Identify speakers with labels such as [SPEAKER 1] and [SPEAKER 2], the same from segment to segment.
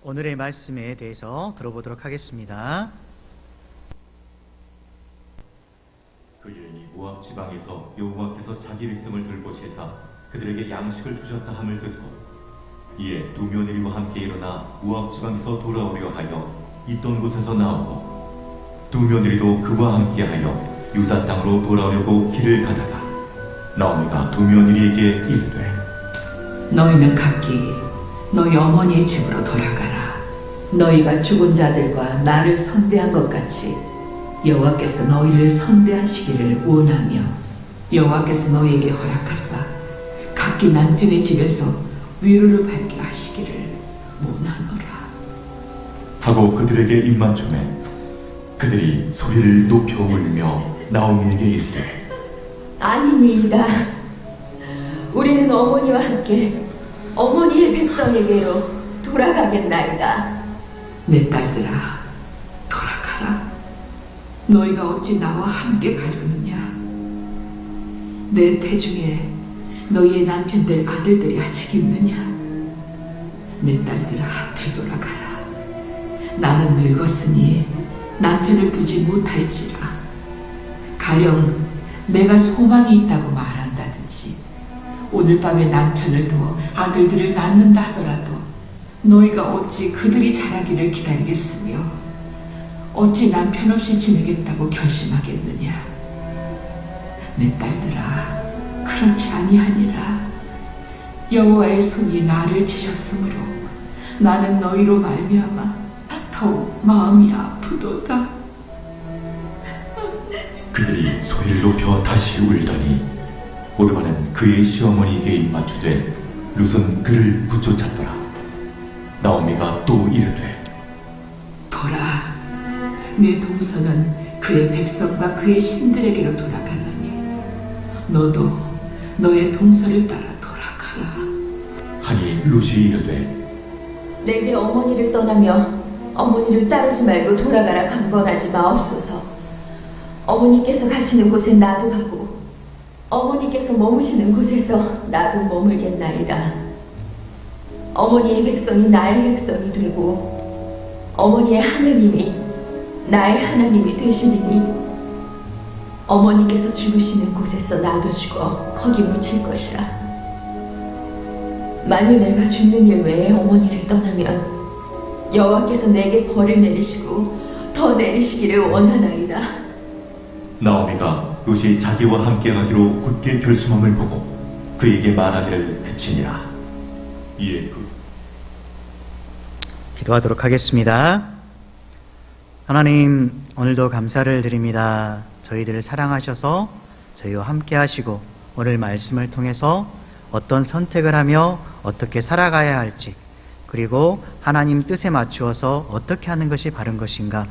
[SPEAKER 1] 오늘의 말씀에 대해서 들어보도록 하겠습니다.
[SPEAKER 2] 그 일이 모압 지방에서 여호와께서 자기 백성을 돌보시사 그들에게 양식을 주셨다 함을 듣고 이에 두 며느리와 함께 일어나 모압 지방에서 돌아오려 하여 있던 곳에서 나오고 두 며느리도 그와 함께하여 유다 땅으로 돌아오려고 길을 가다가 나오미가 두 며느리에게 이르되
[SPEAKER 3] 너희는 각기 너희 어머니의 집으로 돌아가라. 너희가 죽은 자들과 나를 선대한 것 같이 여호와께서 너희를 선대하시기를 원하며 여호와께서 너희에게 허락하사 각기 남편의 집에서 위로를 받게 하시기를 원하노라.
[SPEAKER 2] 하고 그들에게 입맞춤에 그들이 소리를 높여 울며 나오미에게 이르되
[SPEAKER 4] 아니니이다. 우리는 어머니와 함께 어머니의 백성에게로 돌아가겠나이다.
[SPEAKER 3] 내 딸들아, 돌아가라. 너희가 어찌 나와 함께 가려느냐? 내 태중에 너희의 남편들 아들들이 아직 있느냐? 내 딸들아, 되돌아가라. 나는 늙었으니 남편을 두지 못할지라. 가령 내가 소망이 있다고 말한다든지 오늘 밤에 남편을 두어 아들들을 낳는다 하더라도 너희가 어찌 그들이 자라기를 기다리겠으며 어찌 남편 없이 지내겠다고 결심하겠느냐? 내 딸들아, 그렇지 아니하니라. 여호와의 손이 나를 치셨으므로 나는 너희로 말미암아 더욱 마음이 아프도다.
[SPEAKER 2] 그들이 소리를 높여 다시 울더니 오르바는 그의 시어머니에게 입맞추되 룻은 그를 붙여잡더라. 나오미가 또 이르되
[SPEAKER 3] 보라, 내 동서는 그의 백성과 그의 신들에게로 돌아가느니 너도 너의 동서를 따라 돌아가라.
[SPEAKER 2] 하니 룻이 이르되
[SPEAKER 4] 내게 어머니를 떠나며 어머니를 따르지 말고 돌아가라 강건하지 마옵소서. 어머니께서 가시는 곳에 나도 가고 어머니께서 머무시는 곳에서 나도 머물겠나이다. 어머니의 백성이 나의 백성이 되고 어머니의 하나님이 나의 하나님이 되시리니 어머니께서 죽으시는 곳에서 나도 죽어 거기 묻힐 것이라. 만일 내가 죽는 일 외에 어머니를 떠나면 여호와께서 내게 벌을 내리시고 더 내리시기를 원하나이다.
[SPEAKER 2] 나오미가 룻이 자기와 함께 가기로 굳게 결심함을 보고 그에게 말하기를 그치니라. 이에
[SPEAKER 1] 기도하도록 하겠습니다. 하나님, 오늘도 감사를 드립니다. 저희들을 사랑하셔서 저희와 함께 하시고 오늘 말씀을 통해서 어떤 선택을 하며 어떻게 살아가야 할지, 그리고 하나님 뜻에 맞추어서 어떻게 하는 것이 바른 것인가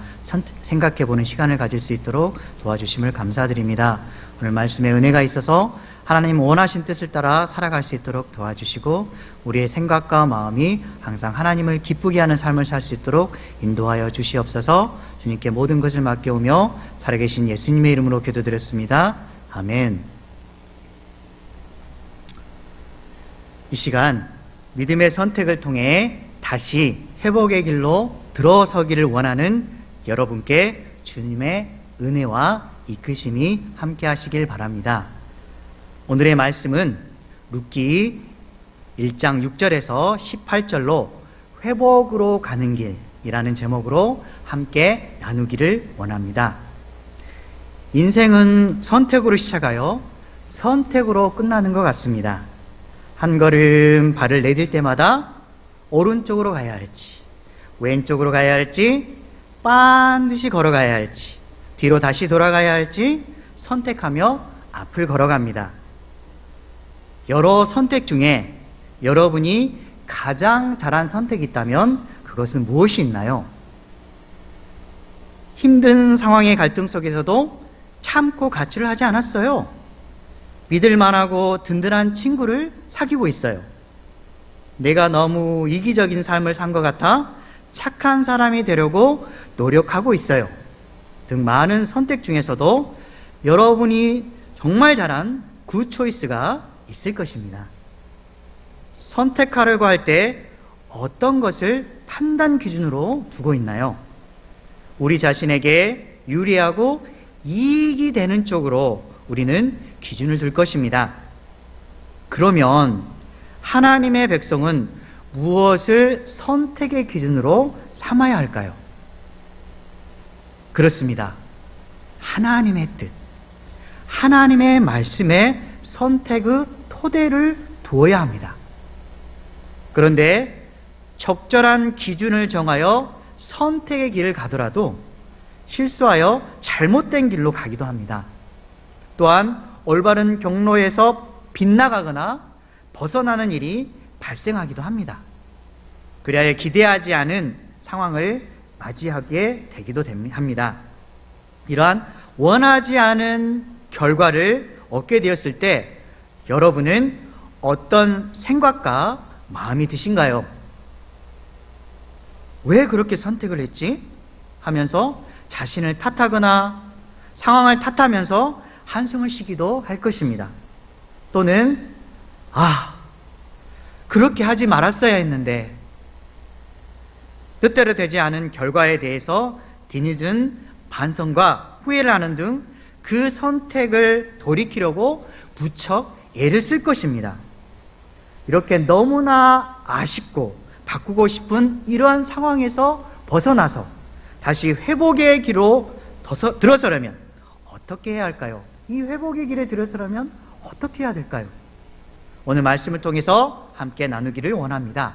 [SPEAKER 1] 생각해보는 시간을 가질 수 있도록 도와주심을 감사드립니다. 오늘 말씀에 은혜가 있어서 하나님 원하신 뜻을 따라 살아갈 수 있도록 도와주시고 우리의 생각과 마음이 항상 하나님을 기쁘게 하는 삶을 살 수 있도록 인도하여 주시옵소서. 주님께 모든 것을 맡겨오며 살아계신 예수님의 이름으로 기도드렸습니다. 아멘. 이 시간 믿음의 선택을 통해 다시 회복의 길로 들어서기를 원하는 여러분께 주님의 은혜와 이끄심이 함께 하시길 바랍니다. 오늘의 말씀은 룻기 1장 6절에서 18절로 회복으로 가는 길이라는 제목으로 함께 나누기를 원합니다. 인생은 선택으로 시작하여 선택으로 끝나는 것 같습니다. 한 걸음 발을 내딜 때마다 오른쪽으로 가야 할지, 왼쪽으로 가야 할지, 반드시 걸어가야 할지, 뒤로 다시 돌아가야 할지 선택하며 앞을 걸어갑니다. 여러 선택 중에 여러분이 가장 잘한 선택이 있다면 그것은 무엇이 있나요? 힘든 상황의 갈등 속에서도 참고 가출을 하지 않았어요. 믿을만하고 든든한 친구를 사귀고 있어요. 내가 너무 이기적인 삶을 산 것 같아 착한 사람이 되려고 노력하고 있어요. 등 많은 선택 중에서도 여러분이 정말 잘한 굿 초이스가 있을 것입니다. 선택하려고 할 때 어떤 것을 판단 기준으로 두고 있나요? 우리 자신에게 유리하고 이익이 되는 쪽으로 우리는 기준을 둘 것입니다. 그러면 하나님의 백성은 무엇을 선택의 기준으로 삼아야 할까요? 그렇습니다. 하나님의 뜻, 하나님의 말씀에 선택의 토대를 두어야 합니다. 그런데 적절한 기준을 정하여 선택의 길을 가더라도 실수하여 잘못된 길로 가기도 합니다. 또한 올바른 경로에서 빗나가거나 벗어나는 일이 발생하기도 합니다. 그리하여 기대하지 않은 상황을 맞이하게 되기도 합니다. 이러한 원하지 않은 결과를 얻게 되었을 때 여러분은 어떤 생각과 마음이 드신가요? 왜 그렇게 선택을 했지? 하면서 자신을 탓하거나 상황을 탓하면서 한숨을 쉬기도 할 것입니다. 또는 그렇게 하지 말았어야 했는데, 뜻대로 되지 않은 결과에 대해서 뒤늦은 반성과 후회를 하는 등 그 선택을 돌이키려고 무척 애를 쓸 것입니다. 이렇게 너무나 아쉽고 바꾸고 싶은 이러한 상황에서 벗어나서 다시 회복의 길로 들어서려면 어떻게 해야 할까요? 이 회복의 길에 들어서려면 어떻게 해야 될까요? 오늘 말씀을 통해서 함께 나누기를 원합니다.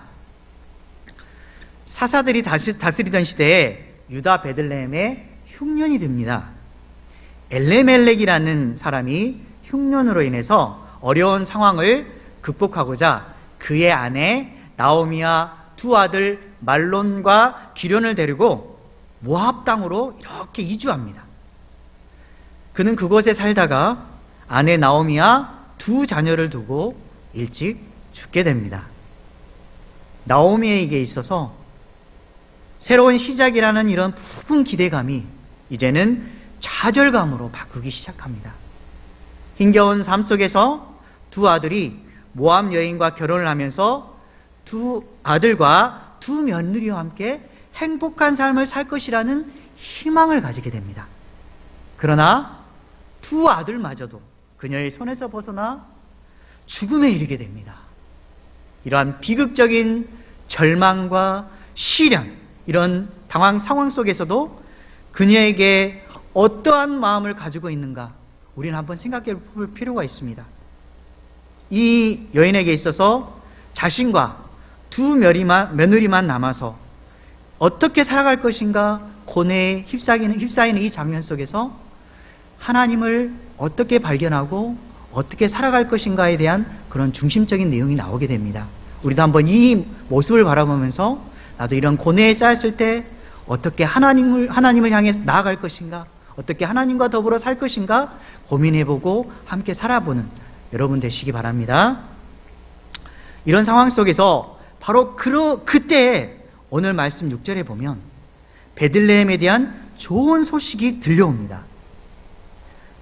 [SPEAKER 1] 사사들이 다스리던 시대에 유다 베들레헴에 흉년이 듭니다. 엘레멜렉이라는 사람이 흉년으로 인해서 어려운 상황을 극복하고자 그의 아내 나오미와 두 아들 말론과 기련을 데리고 모압 땅으로 이렇게 이주합니다. 그는 그곳에 살다가 아내 나오미와 두 자녀를 두고 일찍 죽게 됩니다. 나오미에게 있어서 새로운 시작이라는 이런 부푼 기대감이 이제는 좌절감으로 바꾸기 시작합니다. 힘겨운 삶 속에서 두 아들이 모압 여인과 결혼을 하면서 두 아들과 두 며느리와 함께 행복한 삶을 살 것이라는 희망을 가지게 됩니다. 그러나 두 아들마저도 그녀의 손에서 벗어나 죽음에 이르게 됩니다. 이러한 비극적인 절망과 시련, 이런 당황 상황 속에서도 그녀에게 어떠한 마음을 가지고 있는가 우리는 한번 생각해 볼 필요가 있습니다. 이 여인에게 있어서 자신과 두 며느리만 남아서 어떻게 살아갈 것인가 고뇌에 휩싸이는 이 장면 속에서 하나님을 어떻게 발견하고 어떻게 살아갈 것인가에 대한 그런 중심적인 내용이 나오게 됩니다. 우리도 한번 이 모습을 바라보면서 나도 이런 고뇌에 쌓였을 때 어떻게 하나님을 향해 나아갈 것인가, 어떻게 하나님과 더불어 살 것인가 고민해보고 함께 살아보는 여러분 되시기 바랍니다. 이런 상황 속에서 바로 그때 오늘 말씀 6절에 보면 베들레헴에 대한 좋은 소식이 들려옵니다.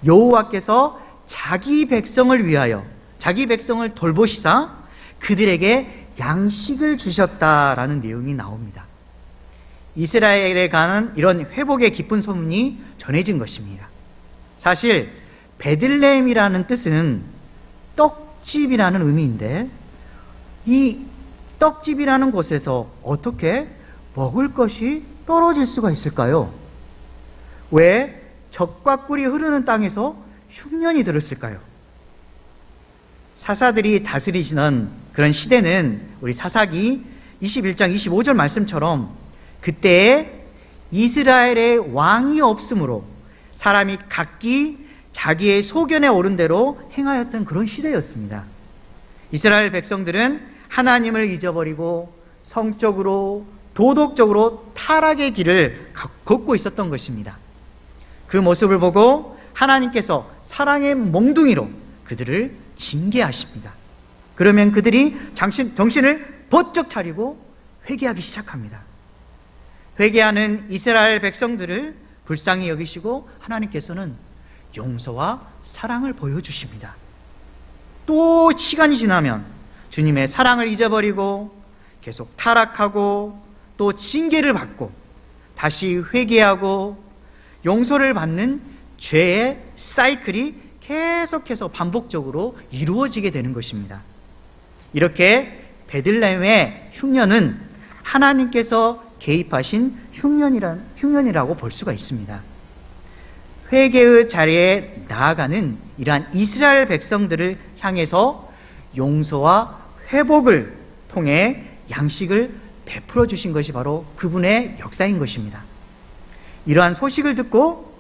[SPEAKER 1] 여호와께서 자기 백성을 위하여 자기 백성을 돌보시사 그들에게 양식을 주셨다라는 내용이 나옵니다. 이스라엘에 관한 이런 회복의 기쁜 소문이 전해진 것입니다. 사실 베들레헴이라는 뜻은 떡집이라는 의미인데 이 떡집이라는 곳에서 어떻게 먹을 것이 떨어질 수가 있을까요? 왜 젖과 꿀이 흐르는 땅에서 흉년이 들었을까요? 사사들이 다스리시는 그런 시대는 우리 사사기 21장 25절 말씀처럼 그때에 이스라엘의 왕이 없으므로 사람이 각기 자기의 소견에 오른 대로 행하였던 그런 시대였습니다. 이스라엘 백성들은 하나님을 잊어버리고 성적으로 도덕적으로 타락의 길을 걷고 있었던 것입니다. 그 모습을 보고 하나님께서 사랑의 몽둥이로 그들을 징계하십니다. 그러면 그들이 정신을 번쩍 차리고 회개하기 시작합니다. 회개하는 이스라엘 백성들을 불쌍히 여기시고 하나님께서는 용서와 사랑을 보여주십니다. 또 시간이 지나면 주님의 사랑을 잊어버리고 계속 타락하고 또 징계를 받고 다시 회개하고 용서를 받는 죄의 사이클이 계속해서 반복적으로 이루어지게 되는 것입니다. 이렇게 베들레헴의 흉년은 하나님께서 개입하신 흉년이라고 볼 수가 있습니다. 회개의 자리에 나아가는 이러한 이스라엘 백성들을 향해서 용서와 회복을 통해 양식을 베풀어 주신 것이 바로 그분의 역사인 것입니다. 이러한 소식을 듣고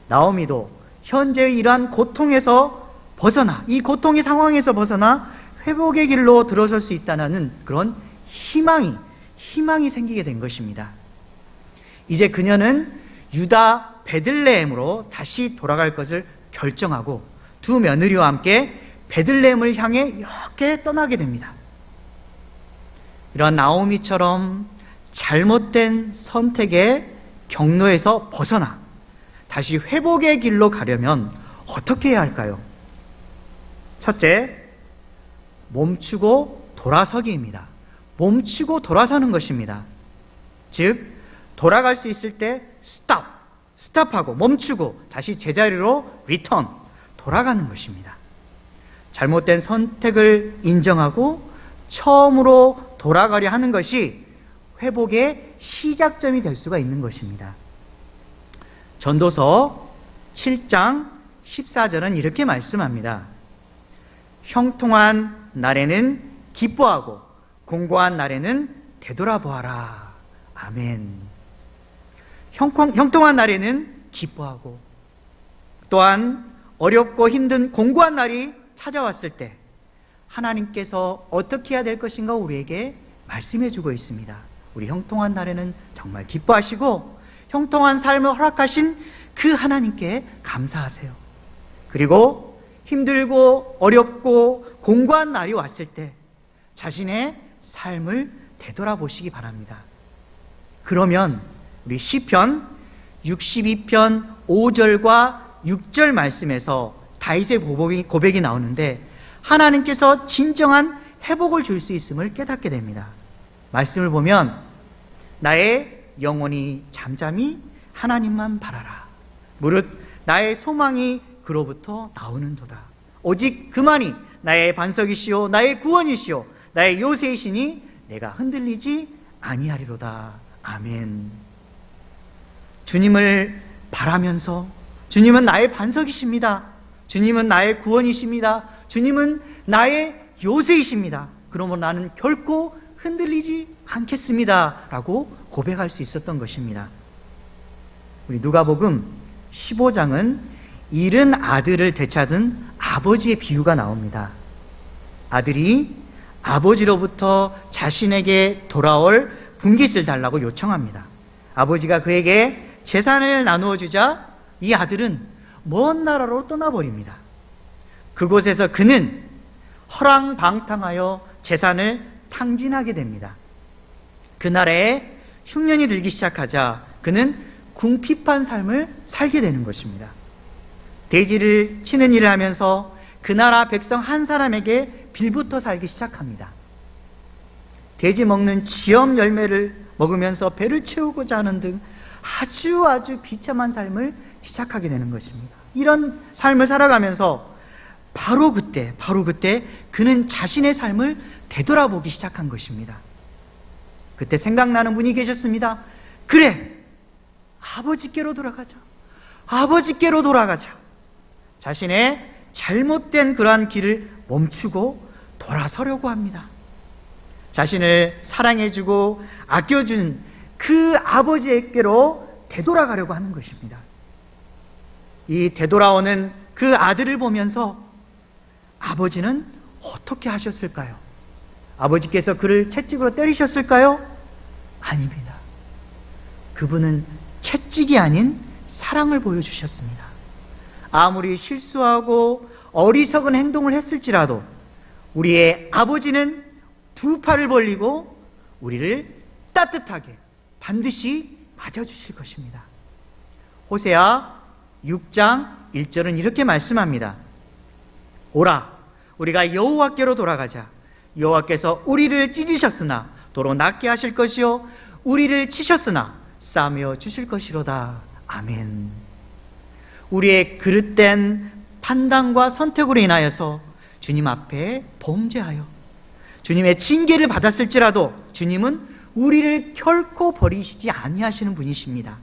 [SPEAKER 1] 나오미도 현재의 이러한 고통에서 벗어나, 이 고통의 상황에서 벗어나 회복의 길로 들어설 수 있다는 그런 희망이 생기게 된 것입니다. 이제 그녀는 유다 베들레헴으로 다시 돌아갈 것을 결정하고 두 며느리와 함께 베들레헴을 향해 이렇게 떠나게 됩니다. 이런 나오미처럼 잘못된 선택의 경로에서 벗어나 다시 회복의 길로 가려면 어떻게 해야 할까요? 첫째, 멈추고 돌아서기입니다. 멈추고 돌아서는 것입니다. 즉, 돌아갈 수 있을 때 스탑하고 멈추고 다시 제자리로 리턴, 돌아가는 것입니다. 잘못된 선택을 인정하고 처음으로 돌아가려 하는 것이 회복의 시작점이 될 수가 있는 것입니다. 전도서 7장 14절은 이렇게 말씀합니다. 형통한 날에는 기뻐하고 공고한 날에는 되돌아보아라. 아멘. 형통한 날에는 기뻐하고, 또한 어렵고 힘든 공고한 날이 찾아왔을 때 하나님께서 어떻게 해야 될 것인가 우리에게 말씀해 주고 있습니다. 우리 형통한 날에는 정말 기뻐하시고 형통한 삶을 허락하신 그 하나님께 감사하세요. 그리고 힘들고 어렵고 공고한 날이 왔을 때 자신의 삶을 되돌아보시기 바랍니다. 그러면 우리 시편 62편 5절과 6절 말씀에서 다윗의 고백이 나오는데 하나님께서 진정한 회복을 줄 수 있음을 깨닫게 됩니다. 말씀을 보면 나의 영혼이 잠잠히 하나님만 바라라. 무릇 나의 소망이 그로부터 나오는도다. 오직 그만이 나의 반석이시오 나의 구원이시오 나의 요새이시니 내가 흔들리지 아니하리로다. 아멘. 주님을 바라면서 주님은 나의 반석이십니다. 주님은 나의 구원이십니다. 주님은 나의 요새이십니다. 그러므로 나는 결코 흔들리지 않겠습니다. 라고 고백할 수 있었던 것입니다. 우리 누가복음 15장은 잃은 아들을 되찾은 아버지의 비유가 나옵니다. 아들이 아버지로부터 자신에게 돌아올 분깃을 달라고 요청합니다. 아버지가 그에게 재산을 나누어 주자 이 아들은 먼 나라로 떠나버립니다. 그곳에서 그는 허랑방탕하여 재산을 탕진하게 됩니다. 그 나라에 흉년이 들기 시작하자 그는 궁핍한 삶을 살게 되는 것입니다. 돼지를 치는 일을 하면서 그 나라 백성 한 사람에게 빌부터 살기 시작합니다. 돼지 먹는 지엄 열매를 먹으면서 배를 채우고자 하는 등 아주 비참한 삶을 시작하게 되는 것입니다. 이런 삶을 살아가면서 바로 그때 그는 자신의 삶을 되돌아보기 시작한 것입니다. 그때 생각나는 분이 계셨습니다. 그래, 아버지께로 돌아가자. 자신의 잘못된 그러한 길을 멈추고 돌아서려고 합니다. 자신을 사랑해주고 아껴준 그 아버지에게로 되돌아가려고 하는 것입니다. 이 되돌아오는 그 아들을 보면서 아버지는 어떻게 하셨을까요? 아버지께서 그를 채찍으로 때리셨을까요? 아닙니다. 그분은 채찍이 아닌 사랑을 보여주셨습니다. 아무리 실수하고 어리석은 행동을 했을지라도 우리의 아버지는 두 팔을 벌리고 우리를 따뜻하게 반드시 맞아주실 것입니다. 호세아 6장 1절은 이렇게 말씀합니다. 오라, 우리가 여호와께로 돌아가자. 여호와께서 우리를 찢으셨으나 도로 낫게 하실 것이요 우리를 치셨으나 싸매어 주실 것이로다. 아멘. 우리의 그릇된 판단과 선택으로 인하여서 주님 앞에 범죄하여 주님의 징계를 받았을지라도 주님은 우리를 결코 버리시지 아니하시는 분이십니다.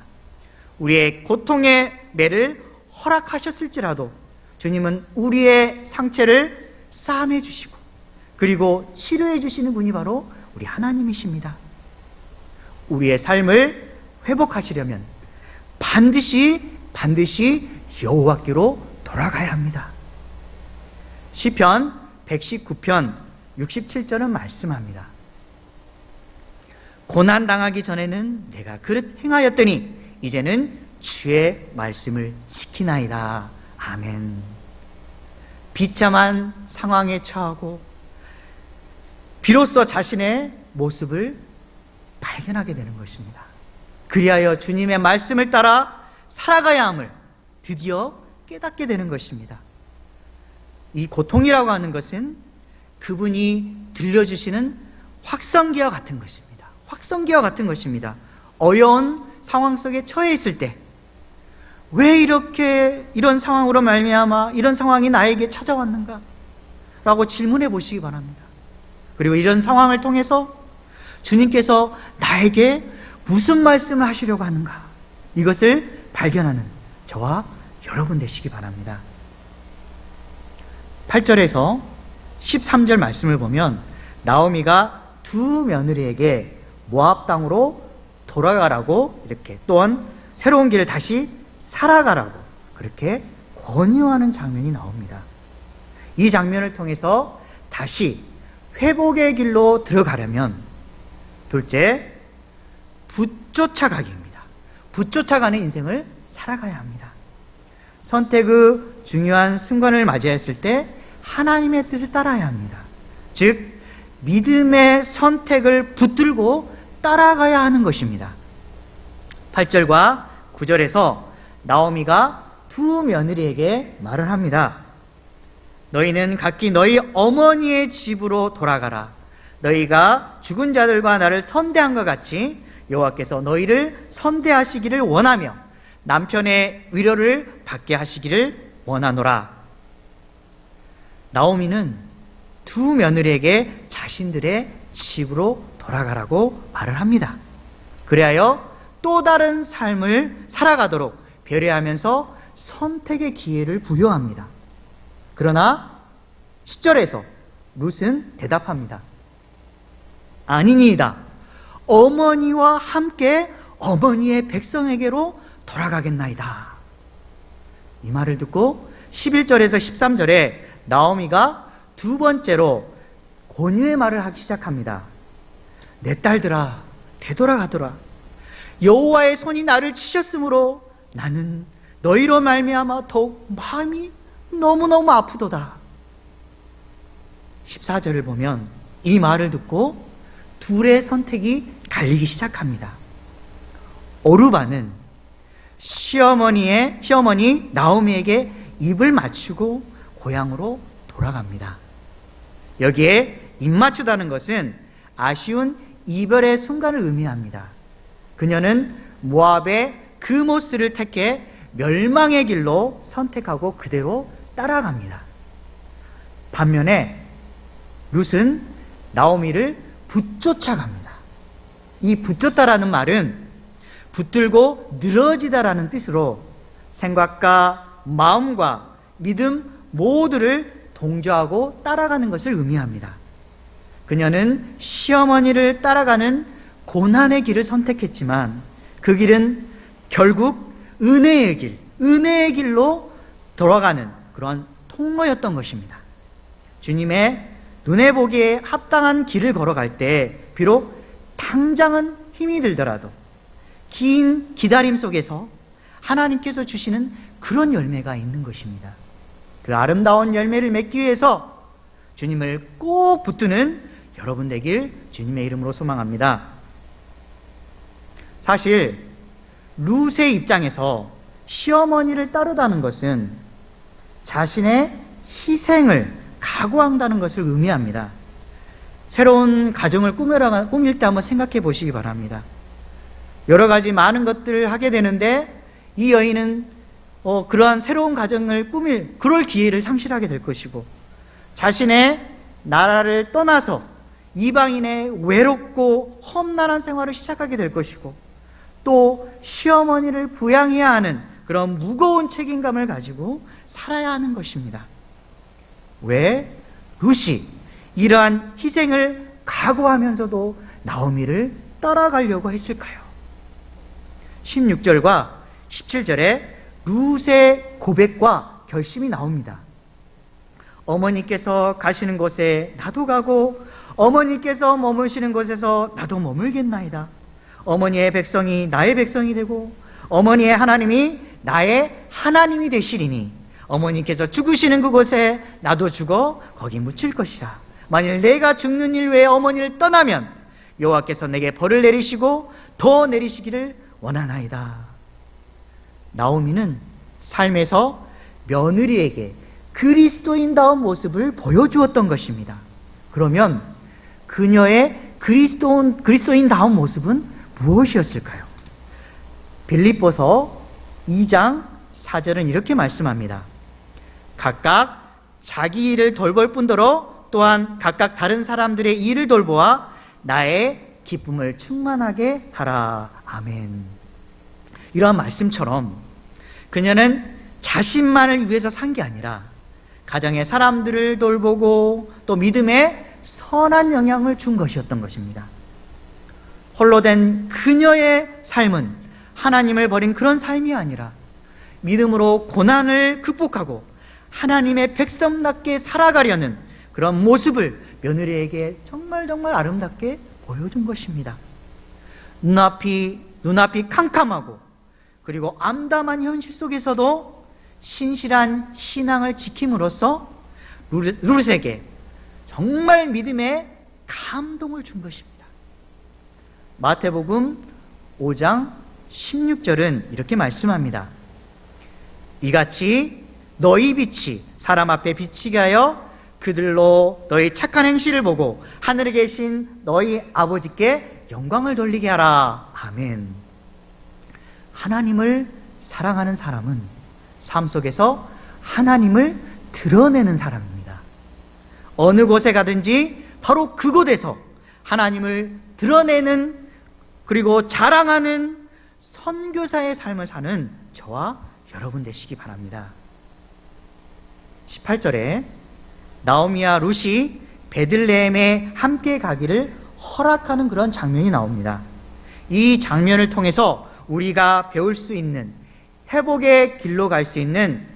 [SPEAKER 1] 우리의 고통의 매를 허락하셨을지라도 주님은 우리의 상처를 싸매 주시고 그리고 치료해 주시는 분이 바로 우리 하나님이십니다. 우리의 삶을 회복하시려면 반드시 여호와께로 돌아가야 합니다. 시편 119편 67절은 말씀합니다. 고난 당하기 전에는 내가 그릇 행하였더니 이제는 주의 말씀을 지키나이다. 아멘. 비참한 상황에 처하고 비로소 자신의 모습을 발견하게 되는 것입니다. 그리하여 주님의 말씀을 따라 살아가야 함을 드디어 깨닫게 되는 것입니다. 이 고통이라고 하는 것은 그분이 들려주시는 확성기와 같은 것입니다. 확성기와 같은 것입니다. 어려운 상황 속에 처해 있을 때 왜 이렇게 이런 상황으로 말미암아 이런 상황이 나에게 찾아왔는가? 라고 질문해 보시기 바랍니다. 그리고 이런 상황을 통해서 주님께서 나에게 무슨 말씀을 하시려고 하는가? 이것을 발견하는 저와 여러분 되시기 바랍니다. 8절에서 13절 말씀을 보면 나오미가 두 며느리에게 모압 땅으로 돌아가라고 이렇게 또한 새로운 길을 다시 살아가라고 그렇게 권유하는 장면이 나옵니다. 이 장면을 통해서 다시 회복의 길로 들어가려면 둘째, 붙쫓아가기입니다. 붙쫓아가는 인생을 살아가야 합니다. 선택의 중요한 순간을 맞이했을 때 하나님의 뜻을 따라야 합니다. 즉 믿음의 선택을 붙들고 따라가야 하는 것입니다. 8절과 9절에서 나오미가 두 며느리에게 말을 합니다. 너희는 각기 너희 어머니의 집으로 돌아가라. 너희가 죽은 자들과 나를 선대한 것 같이 여호와께서 너희를 선대하시기를 원하며 남편의 위로를 받게 하시기를 원하노라. 나오미는 두 며느리에게 자신들의 집으로 돌아가라고 말을 합니다. 그리하여 또 다른 삶을 살아가도록 배려하면서 선택의 기회를 부여합니다. 그러나 10절에서 룻은 대답합니다. 아니니이다. 어머니와 함께 어머니의 백성에게로 돌아가겠나이다. 이 말을 듣고 11절에서 13절에 나오미가 두 번째로 권유의 말을 하기 시작합니다. 내 딸들아, 되돌아가더라. 여호와의 손이 나를 치셨으므로 나는 너희로 말미암아 더욱 마음이 너무너무 아프도다. 14절을 보면 이 말을 듣고 둘의 선택이 갈리기 시작합니다. 오르바는 시어머니 나오미에게 입을 맞추고 고향으로 돌아갑니다. 여기에 입 맞추다는 것은 아쉬운 이별의 순간을 의미합니다. 그녀는 모압의 그모스를 택해 멸망의 길로 선택하고 그대로 따라갑니다. 반면에 룻은 나오미를 붙쫓아갑니다. 이 붙쫓다라는 말은 붙들고 늘어지다라는 뜻으로 생각과 마음과 믿음 모두를 동조하고 따라가는 것을 의미합니다. 그녀는 시어머니를 따라가는 고난의 길을 선택했지만 그 길은 결국 은혜의 길로 돌아가는 그러한 통로였던 것입니다. 주님의 눈에 보기에 합당한 길을 걸어갈 때 비록 당장은 힘이 들더라도 긴 기다림 속에서 하나님께서 주시는 그런 열매가 있는 것입니다. 그 아름다운 열매를 맺기 위해서 주님을 꼭 붙드는 여러분 되길 주님의 이름으로 소망합니다. 사실 룻의 입장에서 시어머니를 따르다는 것은 자신의 희생을 각오한다는 것을 의미합니다. 새로운 가정을 꾸밀 때 한번 생각해 보시기 바랍니다. 여러 가지 많은 것들을 하게 되는데 이 여인은 그러한 새로운 가정을 꾸밀 그럴 기회를 상실하게 될 것이고, 자신의 나라를 떠나서 이방인의 외롭고 험난한 생활을 시작하게 될 것이고, 또 시어머니를 부양해야 하는 그런 무거운 책임감을 가지고 살아야 하는 것입니다. 왜 룻이 이러한 희생을 각오하면서도 나오미를 따라가려고 했을까요? 16절과 17절에 룻의 고백과 결심이 나옵니다. 어머니께서 가시는 곳에 나도 가고 어머니께서 머무시는 곳에서 나도 머물겠나이다. 어머니의 백성이 나의 백성이 되고 어머니의 하나님이 나의 하나님이 되시리니 어머니께서 죽으시는 그곳에 나도 죽어 거기 묻힐 것이라. 만일 내가 죽는 일 외에 어머니를 떠나면 여호와께서 내게 벌을 내리시고 더 내리시기를 원하나이다. 나오미는 삶에서 며느리에게 그리스도인다운 모습을 보여주었던 것입니다. 그러면 그녀의 그리스도인다운 모습은 무엇이었을까요? 빌립보서 2장 4절은 이렇게 말씀합니다. 각각 자기 일을 돌볼 뿐더러 또한 각각 다른 사람들의 일을 돌보아 나의 기쁨을 충만하게 하라. 아멘. 이러한 말씀처럼 그녀는 자신만을 위해서 산 게 아니라 가정의 사람들을 돌보고 또 믿음에 선한 영향을 준 것이었던 것입니다. 홀로 된 그녀의 삶은 하나님을 버린 그런 삶이 아니라 믿음으로 고난을 극복하고 하나님의 백성답게 살아가려는 그런 모습을 며느리에게 정말 아름답게 보여준 것입니다. 눈앞이 캄캄하고 그리고 암담한 현실 속에서도 신실한 신앙을 지킴으로써 룻에게 정말 믿음의 감동을 준 것입니다. 마태복음 5장 16절은 이렇게 말씀합니다. 이같이 너희 빛이 사람 앞에 비치게 하여 그들로 너희 착한 행실을 보고 하늘에 계신 너희 아버지께 영광을 돌리게 하라. 아멘. 하나님을 사랑하는 사람은 삶 속에서 하나님을 드러내는 사람입니다. 어느 곳에 가든지 바로 그곳에서 하나님을 드러내는 그리고 자랑하는 선교사의 삶을 사는 저와 여러분 되시기 바랍니다. 18절에 나오미와 룻이 베들레헴에 함께 가기를 허락하는 그런 장면이 나옵니다. 이 장면을 통해서 우리가 배울 수 있는 회복의 길로 갈 수 있는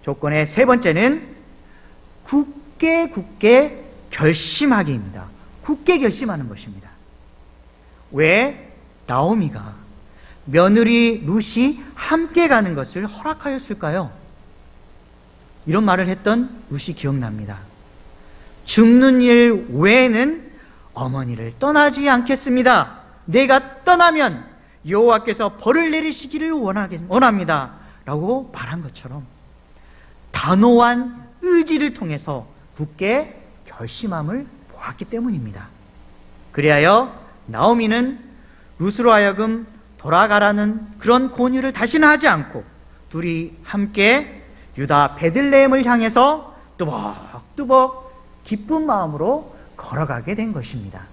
[SPEAKER 1] 조건의 세 번째는 굳게 결심하기입니다. 굳게 결심하는 것입니다. 왜 나오미가 며느리 룻이 함께 가는 것을 허락하였을까요? 이런 말을 했던 룻이 기억납니다. 죽는 일 외에는 어머니를 떠나지 않겠습니다. 내가 떠나면 여호와께서 벌을 내리시기를 원합니다. 라고 말한 것처럼 단호한 의지를 통해서 굳게 결심함을 보았기 때문입니다. 그리하여 나오미는 룻으로 하여금 돌아가라는 그런 권유를 다시는 하지 않고 둘이 함께 유다 베들레헴을 향해서 뚜벅뚜벅 기쁜 마음으로 걸어가게 된 것입니다.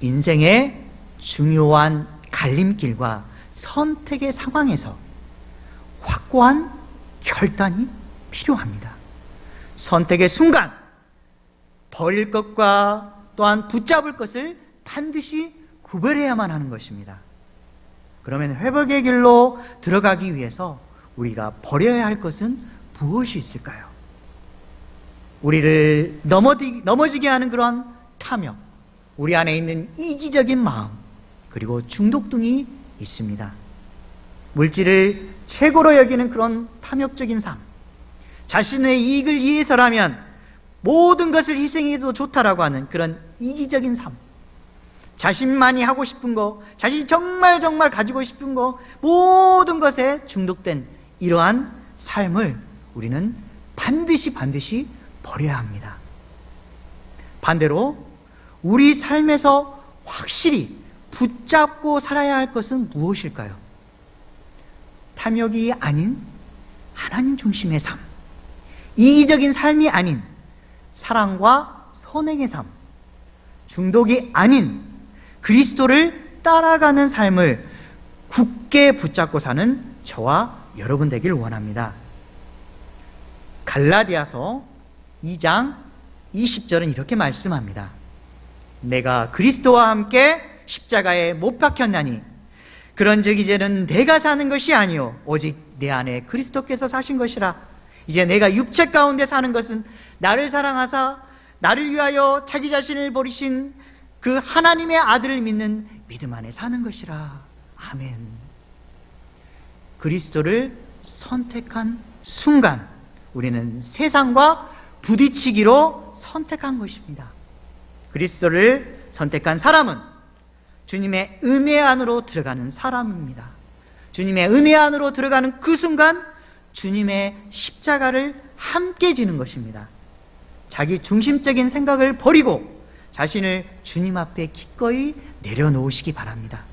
[SPEAKER 1] 인생의 중요한 갈림길과 선택의 상황에서 확고한 결단이 필요합니다. 선택의 순간 버릴 것과 또한 붙잡을 것을 반드시 구별해야만 하는 것입니다. 그러면 회복의 길로 들어가기 위해서 우리가 버려야 할 것은 무엇이 있을까요? 우리를 넘어지게 하는 그런 탐욕, 우리 안에 있는 이기적인 마음, 그리고 중독 등이 있습니다. 물질을 최고로 여기는 그런 탐욕적인 삶, 자신의 이익을 위해서라면 모든 것을 희생해도 좋다라고 하는 그런 이기적인 삶, 자신만이 하고 싶은 거, 자신이 정말 가지고 싶은 거, 모든 것에 중독된 이러한 삶을 우리는 반드시 버려야 합니다. 반대로 우리 삶에서 확실히 붙잡고 살아야 할 것은 무엇일까요? 탐욕이 아닌 하나님 중심의 삶, 이기적인 삶이 아닌 사랑과 선행의 삶, 중독이 아닌 그리스도를 따라가는 삶을 굳게 붙잡고 사는 저와 여러분 되길 원합니다. 갈라디아서 2장 20절은 이렇게 말씀합니다. 내가 그리스도와 함께 십자가에 못 박혔나니 그런즉 이제는 내가 사는 것이 아니요 오직 내 안에 그리스도께서 사신 것이라. 이제 내가 육체 가운데 사는 것은 나를 사랑하사 나를 위하여 자기 자신을 버리신 그 하나님의 아들을 믿는 믿음 안에 사는 것이라. 아멘. 그리스도를 선택한 순간 우리는 세상과 부딪히기로 선택한 것입니다. 그리스도를 선택한 사람은 주님의 은혜 안으로 들어가는 사람입니다. 주님의 은혜 안으로 들어가는 그 순간 주님의 십자가를 함께 지는 것입니다. 자기 중심적인 생각을 버리고 자신을 주님 앞에 기꺼이 내려놓으시기 바랍니다.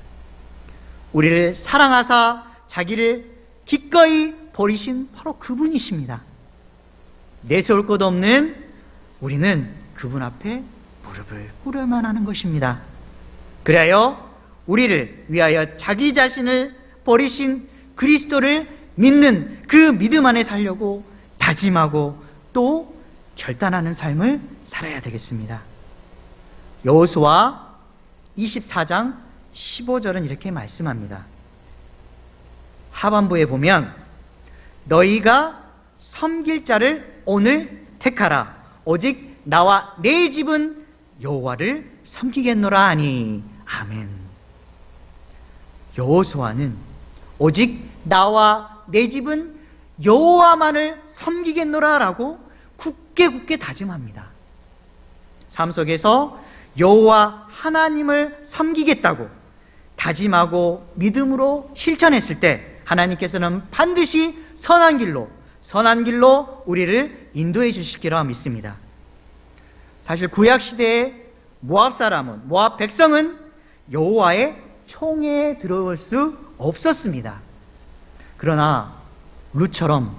[SPEAKER 1] 우리를 사랑하사 자기를 기꺼이 버리신 바로 그분이십니다. 내세울 것 없는 우리는 그분 앞에 무릎을 꿇어야만 하는 것입니다. 그래야 우리를 위하여 자기 자신을 버리신 그리스도를 믿는 그 믿음 안에 살려고 다짐하고 또 결단하는 삶을 살아야 되겠습니다. 여호수아 24장 15절은 이렇게 말씀합니다. 하반부에 보면 너희가 섬길 자를 오늘 택하라. 오직 나와 내 집은 여호와를 섬기겠노라 하니. 아멘. 여호수아는 오직 나와 내 집은 여호와만을 섬기겠노라 라고 굳게 다짐합니다. 삶 속에서 여호와 하나님을 섬기겠다고 다짐하고 믿음으로 실천했을 때 하나님께서는 반드시 선한 길로 우리를 인도해 주실 거라 믿습니다. 사실 구약시대의 모압 백성은 여호와의 총회에 들어올 수 없었습니다. 그러나 룻처럼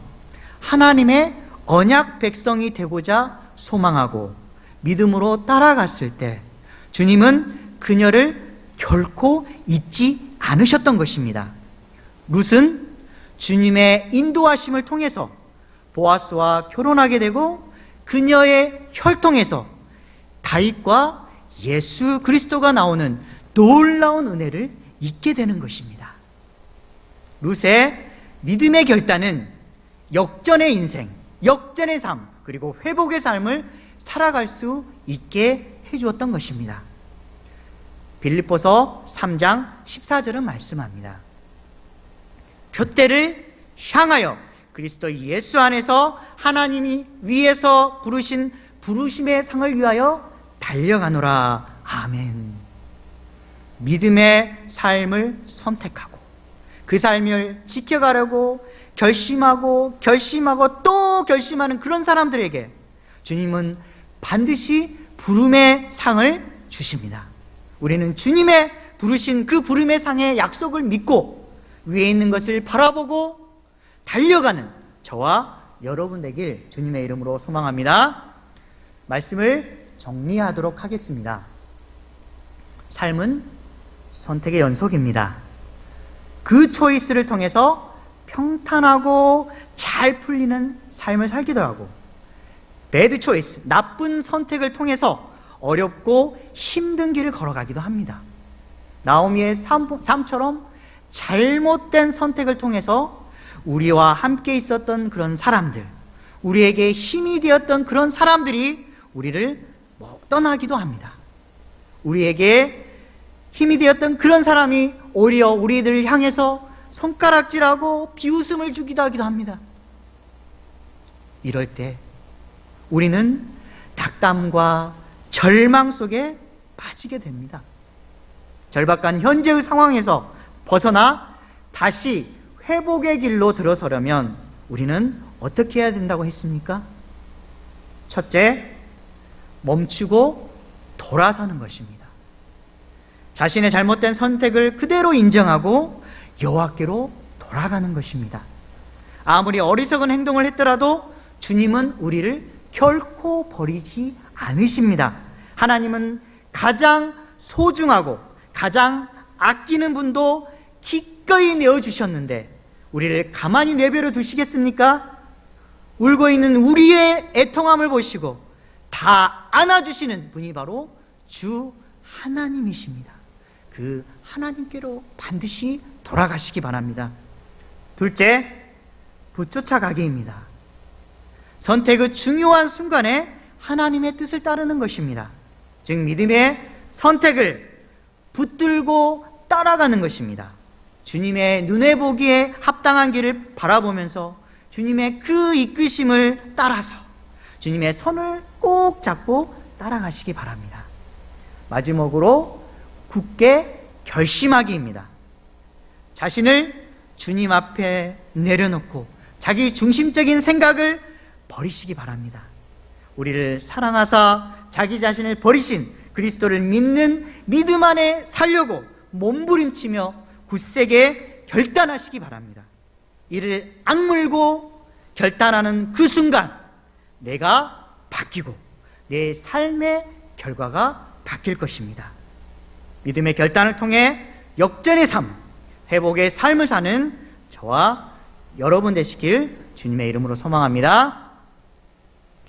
[SPEAKER 1] 하나님의 언약 백성이 되고자 소망하고 믿음으로 따라갔을 때 주님은 그녀를 결코 잊지 않으셨던 것입니다. 룻은 주님의 인도하심을 통해서 보아스와 결혼하게 되고 그녀의 혈통에서 다윗과 예수 그리스도가 나오는 놀라운 은혜를 잊게 되는 것입니다. 룻의 믿음의 결단은 역전의 인생, 역전의 삶, 그리고 회복의 삶을 살아갈 수 있게 해주었던 것입니다. 빌립보서 3장 14절은 말씀합니다. 표대를 향하여 그리스도 예수 안에서 하나님이 위에서 부르신 부르심의 상을 위하여 달려가노라. 아멘. 믿음의 삶을 선택하고 그 삶을 지켜가려고 결심하고 또 결심하는 그런 사람들에게 주님은 반드시 부름의 상을 주십니다. 우리는 주님의 부르신 그 부름의 상의 약속을 믿고 위에 있는 것을 바라보고 달려가는 저와 여러분 되길 주님의 이름으로 소망합니다. 말씀을 정리하도록 하겠습니다. 삶은 선택의 연속입니다. 그 초이스를 통해서 평탄하고 잘 풀리는 삶을 살기도 하고 배드 초이스, 나쁜 선택을 통해서 어렵고 힘든 길을 걸어가기도 합니다. 나오미의 삶처럼 잘못된 선택을 통해서 우리와 함께 있었던 그런 사람들, 우리에게 힘이 되었던 그런 사람들이 우리를 떠나기도 합니다. 우리에게 힘이 되었던 그런 사람이 오히려 우리들을 향해서 손가락질하고 비웃음을 주기도 하기도 합니다. 이럴 때 우리는 낙담과 절망 속에 빠지게 됩니다. 절박한 현재의 상황에서 벗어나 다시 회복의 길로 들어서려면 우리는 어떻게 해야 된다고 했습니까? 첫째, 멈추고 돌아서는 것입니다. 자신의 잘못된 선택을 그대로 인정하고 여호와께로 돌아가는 것입니다. 아무리 어리석은 행동을 했더라도 주님은 우리를 결코 버리지 않으십니다. 하나님은 가장 소중하고 가장 아끼는 분도 기꺼이 내어주셨는데 우리를 가만히 내버려 두시겠습니까? 울고 있는 우리의 애통함을 보시고 다 안아주시는 분이 바로 주 하나님이십니다. 그 하나님께로 반드시 돌아가시기 바랍니다. 둘째, 붙쫓아가기입니다. 선택의 중요한 순간에 하나님의 뜻을 따르는 것입니다. 즉 믿음의 선택을 붙들고 따라가는 것입니다. 주님의 눈에 보기에 합당한 길을 바라보면서 주님의 그 이끄심을 따라서 주님의 손을 꼭 잡고 따라가시기 바랍니다. 마지막으로 굳게 결심하기입니다. 자신을 주님 앞에 내려놓고 자기 중심적인 생각을 버리시기 바랍니다. 우리를 사랑하사 자기 자신을 버리신 그리스도를 믿는 믿음 안에 살려고 몸부림치며 굳세게 결단하시기 바랍니다. 이를 악물고 결단하는 그 순간 내가 바뀌고 내 삶의 결과가 바뀔 것입니다. 믿음의 결단을 통해 역전의 삶, 회복의 삶을 사는 저와 여러분 되시길 주님의 이름으로 소망합니다.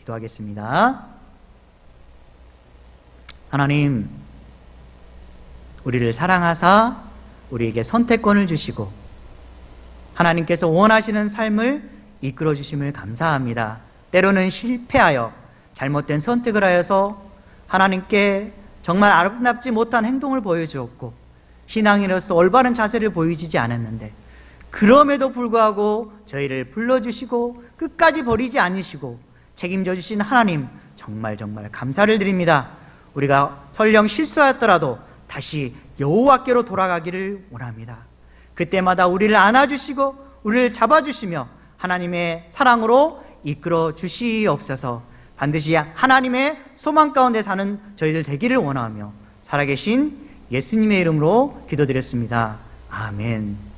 [SPEAKER 1] 기도하겠습니다. 하나님, 우리를 사랑하사 우리에게 선택권을 주시고 하나님께서 원하시는 삶을 이끌어 주심을 감사합니다. 때로는 실패하여 잘못된 선택을 하여서 하나님께 정말 아름답지 못한 행동을 보여주었고 신앙인으로서 올바른 자세를 보여주지 않았는데 그럼에도 불구하고 저희를 불러주시고 끝까지 버리지 않으시고 책임져 주신 하나님 정말 감사를 드립니다. 우리가 설령 실수하였더라도 다시 여호와께로 돌아가기를 원합니다. 그때마다 우리를 안아주시고 우리를 잡아주시며 하나님의 사랑으로 이끌어 주시옵소서. 반드시 하나님의 소망 가운데 사는 저희들 되기를 원하며 살아계신 예수님의 이름으로 기도드렸습니다. 아멘.